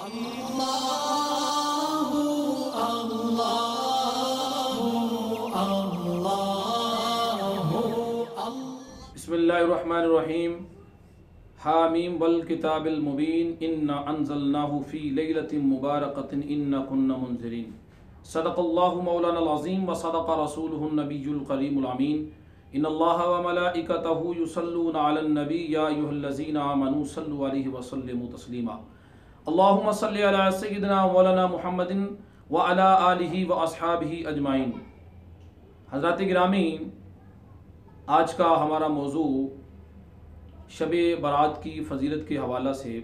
بسم اللہ الرحمن الرحیم حامیم والکتاب المبین انا انزلناہ فی لیلۃ مبارکۃ انا کنا منذرین صدق اللہ مولانا العظیم وصدق رسولہ النبی الکریم الامین ان اللہ وملائکتہ یصلون علی النبی یا ایھا الذین آمنوا صلوا علیہ وسلموا تسلیما اللہم صل علی سیدنا مولانا محمد وعلی آلہ واصحابہ اجمعین۔ حضرات گرامی، آج کا ہمارا موضوع شب برات کی فضیلت کے حوالہ سے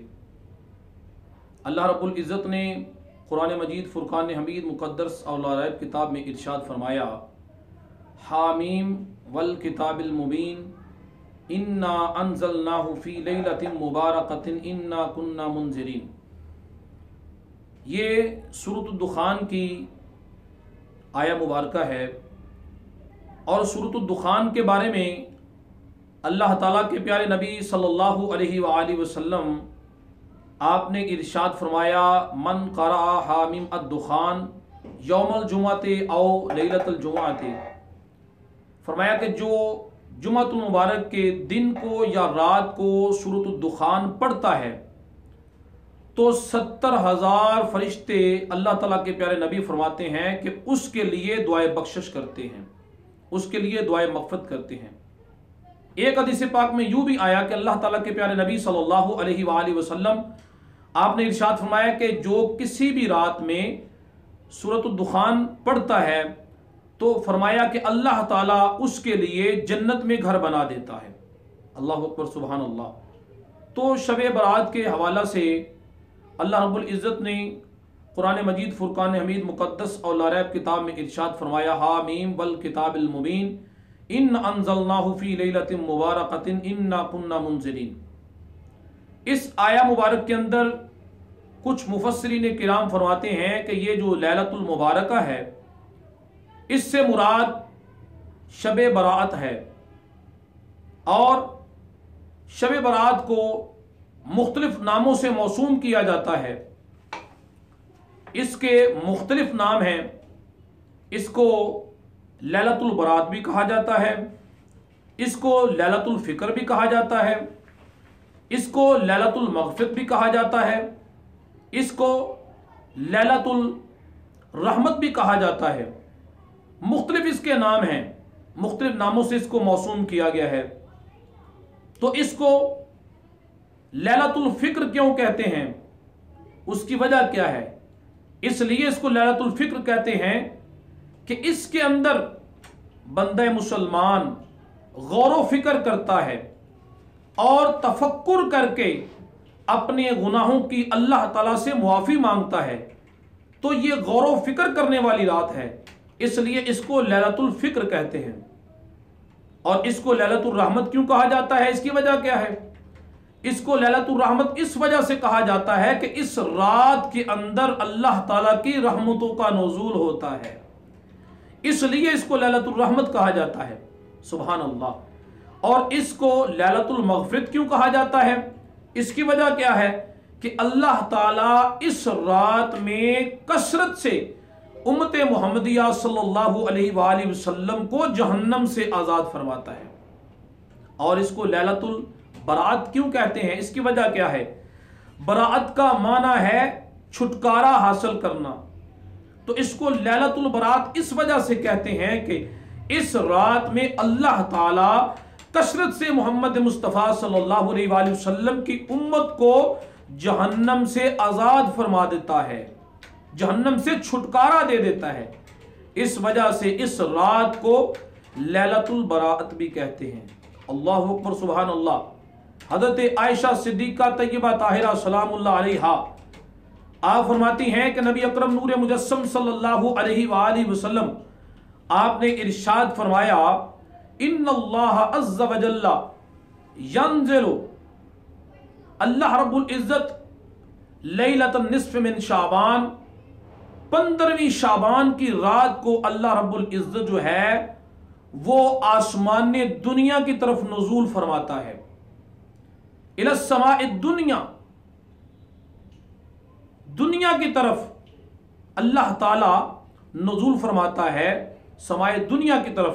اللہ رب العزت نے قرآن مجید فرقان حمید مقدس اور لا ریب کتاب میں ارشاد فرمایا، حامیم والکتاب المبین انا انزلناہ فی لیلۃ مبارکۃ انا کنا منذرین۔ یہ سورۃ الدخان کی آیہ مبارکہ ہے، اور سورۃ الدخان کے بارے میں اللہ تعالیٰ کے پیارے نبی صلی اللہ علیہ وآلہ وسلم آپ نے ارشاد فرمایا، من قرأ حامیم الدخان یوم الجمعۃ او لیلۃ الجمعۃ، فرمایا کہ جو جمعۃ المبارک کے دن کو یا رات کو سورۃ الدخان پڑھتا ہے تو 70,000 فرشتے اللہ تعالیٰ کے پیارے نبی فرماتے ہیں کہ اس کے لیے دعائے بخشش کرتے ہیں، اس کے لیے دعائے مغفرت کرتے ہیں۔ ایک حدیث پاک میں یوں بھی آیا کہ اللہ تعالیٰ کے پیارے نبی صلی اللہ علیہ وآلہ وسلم آپ نے ارشاد فرمایا کہ جو کسی بھی رات میں سورۃ الدخان پڑھتا ہے تو فرمایا کہ اللہ تعالیٰ اس کے لیے جنت میں گھر بنا دیتا ہے۔ اللہ اکبر، سبحان اللہ۔ تو شب برات کے حوالہ سے اللہ رب العزت نے قرآن مجید فرقان حمید مقدس اور لا ریب کتاب میں ارشاد فرمایا، حامیم والکتاب المبین ان انزلناہ فی لیلۃ مبارکۃ انا کنا منذرین۔ اس آیہ مبارک کے اندر کچھ مفسرین کرام فرماتے ہیں کہ یہ جو لیلۃ المبارکہ ہے اس سے مراد شب برات ہے، اور شب برات کو مختلف ناموں سے موسوم کیا جاتا ہے۔ اس کے مختلف نام ہیں، اس کو لیلۃ البرات بھی کہا جاتا ہے، اس کو لیلۃ الفکر بھی کہا جاتا ہے، اس کو لیلۃ المغفرت بھی کہا جاتا ہے، اس کو لیلۃ الرحمت بھی کہا جاتا ہے۔ مختلف اس کے نام ہیں، مختلف ناموں سے اس کو موسوم کیا گیا ہے۔ تو اس کو لیلۃ الفکر کیوں کہتے ہیں، اس کی وجہ کیا ہے؟ اس لیے اس کو لیلۃ الفکر کہتے ہیں کہ اس کے اندر بندہ مسلمان غور و فکر کرتا ہے اور تفکر کر کے اپنے گناہوں کی اللہ تعالیٰ سے معافی مانگتا ہے۔ تو یہ غور و فکر کرنے والی رات ہے، اس لیے اس کو لیلۃ الفکر کہتے ہیں۔ اور اس کو لیلۃ الرحمت کیوں کہا جاتا ہے، اس کی وجہ کیا ہے؟ اس کو لیلۃ الرحمت اس وجہ سے کہا جاتا ہے کہ اس رات کے اندر اللہ تعالیٰ کی رحمتوں کا نزول ہوتا ہے، اس لیے اس کو لیلۃ الرحمت کہا جاتا ہے۔ سبحان اللہ۔ اور اس کو لیلۃ المغفرت کیوں کہا جاتا ہے، اس کی وجہ کیا ہے کہ اللہ تعالیٰ اس رات میں کثرت سے امت محمدیہ صلی اللہ علیہ وآلہ وسلم کو جہنم سے آزاد فرماتا ہے۔ اور اس کو لیلۃ برات کیوں کہتے ہیں، اس کی وجہ کیا ہے؟ برات کا معنی ہے چھٹکارا حاصل کرنا، تو اس کو لیلۃ البرات اس وجہ سے کہتے ہیں کہ اس رات میں اللہ تعالیٰ کثرت سے محمد مصطفیٰ صلی اللہ علیہ وآلہ وسلم کی امت کو جہنم سے آزاد فرما دیتا ہے، جہنم سے چھٹکارا دے دیتا ہے۔ اس وجہ سے اس رات کو لیلۃ البرات بھی کہتے ہیں۔ اللہ اکبر، سبحان اللہ۔ حضرت عائشہ صدیقہ طیبہ طاہرہ سلام اللہ علیہا آپ فرماتی ہیں کہ نبی اکرم نور مجسم صلی اللہ علیہ وآلہ وسلم آپ نے ارشاد فرمایا، ان اللہ عز وجل ینزل، اللہ رب العزت لیلۃ النصف من شعبان، 15ویں شعبان کی رات کو اللہ رب العزت جو ہے وہ آسمان دنیا کی طرف نزول فرماتا ہے، الی السماء الدنیا، دنیا کی طرف اللہ تعالی نزول فرماتا ہے، سمائے دنیا کی طرف،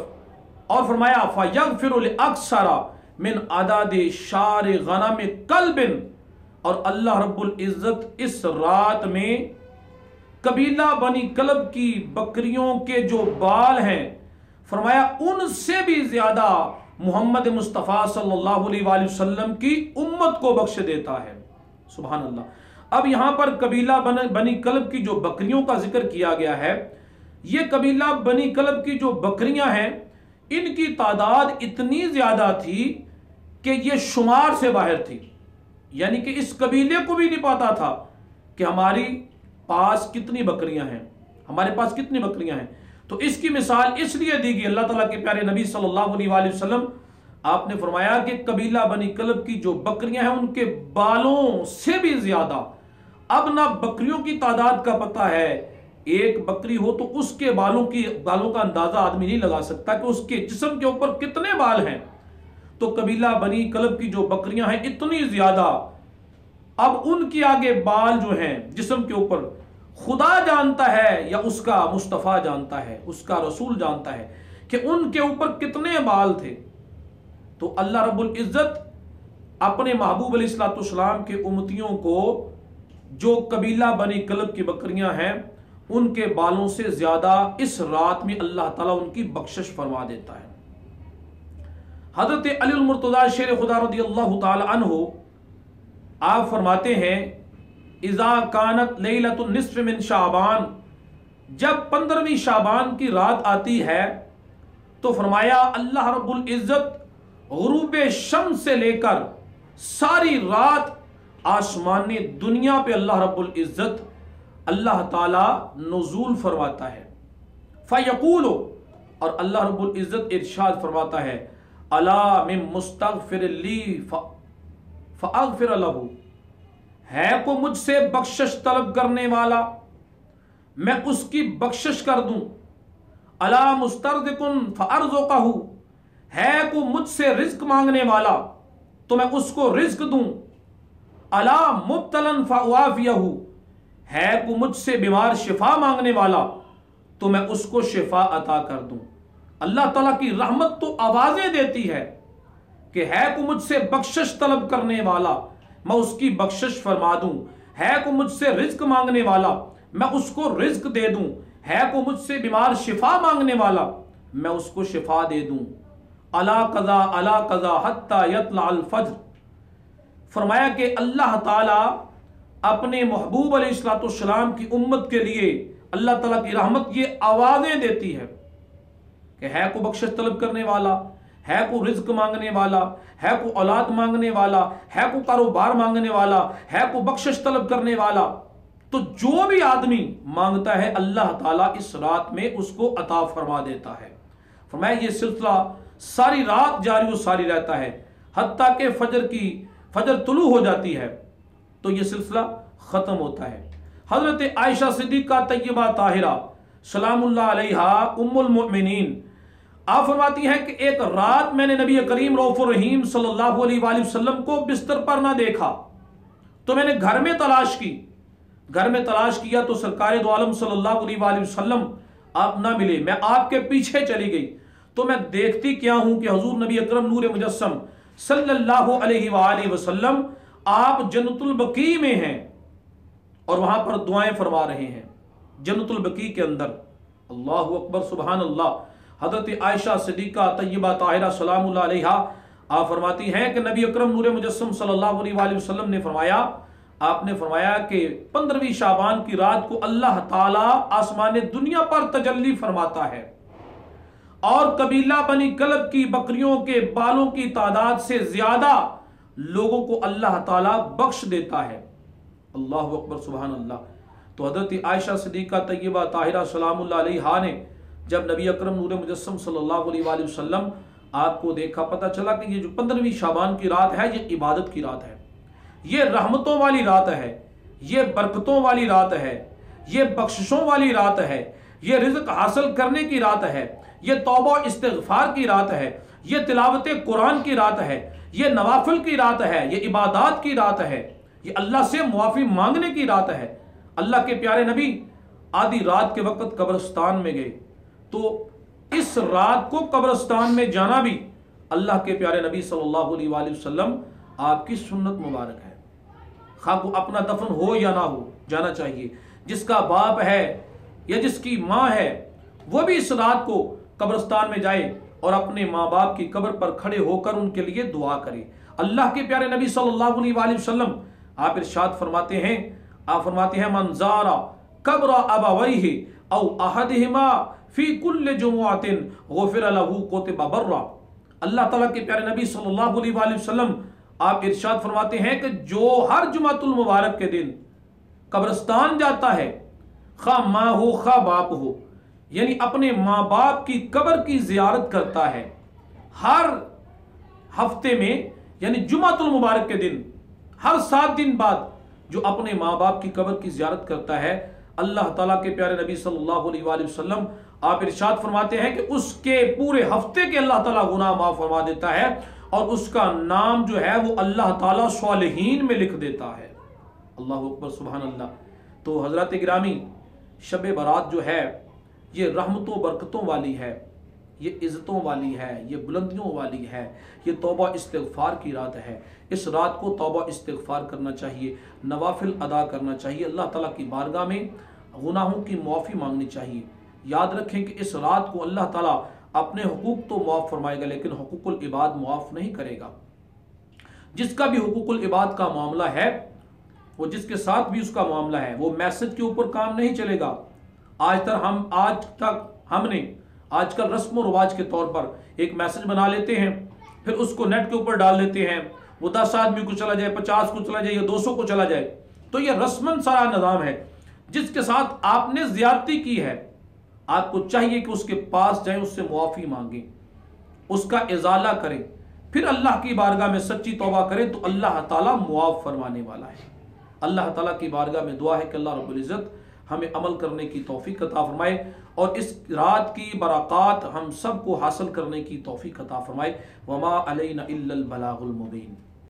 اور فرمایا فَيَغْفِرُ لِأَكْثَرَ مِنْ عَدَدِ شَارِ غَنَمِ قَلْبٍ، اور اللہ رب العزت اس رات میں قبیلہ بنی کلب کی بکریوں کے جو بال ہیں، فرمایا ان سے بھی زیادہ محمد مصطفیٰ صلی اللہ علیہ وآلہ وسلم کی امت کو بخش دیتا ہے۔ سبحان اللہ۔ اب یہاں پر قبیلہ بنی کلب کی جو بکریوں کا ذکر کیا گیا ہے، یہ قبیلہ بنی کلب کی جو بکریاں ہیں ان کی تعداد اتنی زیادہ تھی کہ یہ شمار سے باہر تھی، یعنی کہ اس قبیلے کو بھی نہیں پتا تھا کہ ہماری پاس کتنی بکریاں ہیں، ہمارے پاس کتنی بکریاں ہیں۔ تو اس کی مثال اس لیے دی گئی، اللہ تعالیٰ کے پیارے نبی صلی اللہ علیہ وآلہ وسلم آپ نے فرمایا کہ قبیلہ بنی کلب کی جو بکریاں ہیں ان کے بالوں سے بھی زیادہ۔ اب نہ بکریوں کی تعداد کا پتہ ہے، ایک بکری ہو تو اس کے بالوں کا اندازہ آدمی نہیں لگا سکتا کہ اس کے جسم کے اوپر کتنے بال ہیں۔ تو قبیلہ بنی کلب کی جو بکریاں ہیں اتنی زیادہ، اب ان کی آگے بال جو ہیں جسم کے اوپر خدا جانتا ہے یا اس کا مصطفیٰ جانتا ہے، اس کا رسول جانتا ہے کہ ان کے اوپر کتنے بال تھے۔ تو اللہ رب العزت اپنے محبوب علیہ الصلوۃ والسلام کے امتیوں کو جو قبیلہ بنی کلب کی بکریاں ہیں ان کے بالوں سے زیادہ اس رات میں اللہ تعالیٰ ان کی بخشش فرما دیتا ہے۔ حضرت علی المرتضیٰ شیر خدا رضی اللہ تعالی عنہ آپ فرماتے ہیں اذا کانت لیلۃ النصف من شعبان، جب 15ویں شعبان کی رات آتی ہے تو فرمایا اللہ رب العزت غروب شمس سے لے کر ساری رات آسمان دنیا پہ اللہ رب العزت اللہ تعالی نزول فرماتا ہے۔ فیقول، اور اللہ رب العزت ارشاد فرماتا ہے الا من مستغفر لی فاغفر لہ، ہے کو مجھ سے بخشش طلب کرنے والا میں اس کی بخشش کر دوں۔ الا مسترزق فارزقہ، ہے کو مجھ سے رزق مانگنے والا تو میں اس کو رزق دوں۔ الا مبتلا فاعافیہ، ہے کو مجھ سے بیمار شفا مانگنے والا تو میں اس کو شفا عطا کر دوں۔ اللہ تعالیٰ کی رحمت تو آوازیں دیتی ہے کہ ہے کو مجھ سے بخشش طلب کرنے والا میں اس کی بخشش فرما دوں، ہے کو مجھ سے رزق مانگنے والا میں اس کو رزق دے دوں، ہے کو مجھ سے بیمار شفا مانگنے والا میں اس کو شفا دے دوں۔ الا قضا حتی یطلع الفجر، فرمایا کہ اللہ تعالیٰ اپنے محبوب علیہ الصلوۃ والسلام کی امت کے لیے اللہ تعالیٰ کی رحمت یہ آوازیں دیتی ہے کہ ہے کو بخشش طلب کرنے والا، ہے کو رزق مانگنے والا، ہے کو اولاد مانگنے والا، ہے کو کاروبار مانگنے والا، ہے کو بخشش طلب کرنے والا، تو جو بھی آدمی مانگتا ہے اللہ تعالیٰ اس رات میں اس کو عطا فرما دیتا ہے۔ فرمایا یہ سلسلہ ساری رات جاری و ساری رہتا ہے حتیٰ کہ فجر طلوع ہو جاتی ہے تو یہ سلسلہ ختم ہوتا ہے۔ حضرت عائشہ صدیقہ طیبہ طاہرہ سلام اللہ علیہا ام المؤمنین آپ فرماتی ہیں کہ ایک رات میں نے نبی کریم رؤوف الرحیم صلی اللہ علیہ وآلہ وسلم کو بستر پر نہ دیکھا تو میں نے گھر میں تلاش کیا تو سرکار دو عالم صلی اللہ علیہ وآلہ وسلم آپ نہ ملے۔ میں آپ کے پیچھے چلی گئی تو میں دیکھتی کیا ہوں کہ حضور نبی اکرم نور مجسم صلی اللہ علیہ وآلہ وسلم آپ جنت البقیع میں ہیں اور وہاں پر دعائیں فرما رہے ہیں جنت البقیع کے اندر۔ اللہ اکبر، سبحان اللہ۔ حضرت عائشہ صدیقہ طیبہ طاہرہ سلام اللہ علیہا آپ فرماتی ہیں کہ نبی اکرم نور مجسم صلی اللہ علیہ وآلہ وسلم نے فرمایا، آپ نے فرمایا کہ 15ویں شعبان کی رات کو اللہ تعالیٰ آسمان دنیا پر تجلی فرماتا ہے اور قبیلہ بنی کلب کی بکریوں کے بالوں کی تعداد سے زیادہ لوگوں کو اللہ تعالیٰ بخش دیتا ہے۔ اللہ اکبر، سبحان اللہ۔ تو حضرت عائشہ صدیقہ طیبہ طاہرہ سلام اللہ علیہا نے جب نبی اکرم نور مجسم صلی اللہ علیہ وآلہ وسلم آپ کو دیکھا، پتہ چلا کہ یہ جو 15ویں شعبان کی رات ہے یہ عبادت کی رات ہے، یہ رحمتوں والی رات ہے، یہ برکتوں والی رات ہے، یہ بخششوں والی رات ہے، یہ رزق حاصل کرنے کی رات ہے، یہ توبہ و استغفار کی رات ہے، یہ تلاوت قرآن کی رات ہے، یہ نوافل کی رات ہے، یہ عبادات کی رات ہے، یہ اللہ سے معافی مانگنے کی رات ہے۔ اللہ کے پیارے نبی آدھی رات کے وقت قبرستان میں گئے، تو اس رات کو قبرستان میں جانا بھی اللہ کے پیارے نبی صلی اللہ علیہ وآلہ وسلم آپ کی سنت مبارک ہے، خواہ کو اپنا دفن ہو یا نہ ہو جانا چاہیے۔ جس کا باپ ہے یا جس کی ماں ہے وہ بھی اس رات کو قبرستان میں جائے اور اپنے ماں باپ کی قبر پر کھڑے ہو کر ان کے لیے دعا کرے۔ اللہ کے پیارے نبی صلی اللہ علیہ وآلہ وسلم آپ ارشاد فرماتے ہیں من زارا قبر ابویہ او احدہما فی کل جمعۃ غفر لہ کتب برا۔ اللہ تعالیٰ کے پیارے نبی صلی اللہ علیہ وآلہ وسلم آپ ارشاد فرماتے ہیں کہ جو ہر جمعۃ المبارک کے دن قبرستان جاتا ہے، خواہ ماں ہو خواہ باپ ہو، یعنی اپنے ماں باپ کی قبر کی زیارت کرتا ہے ہر ہفتے میں، یعنی جمعۃ المبارک کے دن ہر 7 دن بعد جو اپنے ماں باپ کی قبر کی زیارت کرتا ہے، اللہ تعالیٰ کے پیارے نبی صلی اللہ علیہ وآلہ وسلم آپ ارشاد فرماتے ہیں کہ اس کے پورے ہفتے کے اللہ تعالیٰ گناہ معاف فرما دیتا ہے اور اس کا نام جو ہے وہ اللہ تعالیٰ صالحین میں لکھ دیتا ہے۔ اللہ اکبر، سبحان اللہ۔ تو حضرات گرامی، شب برات جو ہے یہ رحمتوں برکتوں والی ہے، یہ عزتوں والی ہے، یہ بلندیوں والی ہے، یہ توبہ استغفار کی رات ہے۔ اس رات کو توبہ استغفار کرنا چاہیے، نوافل ادا کرنا چاہیے، اللہ تعالیٰ کی بارگاہ میں گناہوں کی معافی مانگنی چاہیے۔ یاد رکھیں کہ اس رات کو اللہ تعالیٰ اپنے حقوق تو معاف فرمائے گا لیکن حقوق العباد معاف نہیں کرے گا۔ جس کا بھی حقوق العباد کا معاملہ ہے، وہ جس کے ساتھ بھی اس کا معاملہ ہے، وہ میسج کے اوپر کام نہیں چلے گا۔ آج تک ہم نے آج کل رسم و رواج کے طور پر ایک میسج بنا لیتے ہیں، پھر اس کو نیٹ کے اوپر ڈال دیتے ہیں، وہ 10 آدمی کو چلا جائے، 50 کو چلا جائے یا 200 کو چلا جائے، تو یہ رسمن سارا نظام ہے۔ جس کے ساتھ آپ نے زیادتی کی ہے، آپ کو چاہیے کہ اس کے پاس جائیں، اس سے معافی مانگیں، اس کا ازالہ کریں، پھر اللہ کی بارگاہ میں سچی توبہ کریں تو اللہ تعالیٰ معاف فرمانے والا ہے۔ اللہ تعالیٰ کی بارگاہ میں دعا ہے کہ اللہ رب العزت ہمیں عمل کرنے کی توفیق عطا فرمائے اور اس رات کی برکات ہم سب کو حاصل کرنے کی توفیق عطا فرمائے۔ وما علینا الا البلاغ المبین۔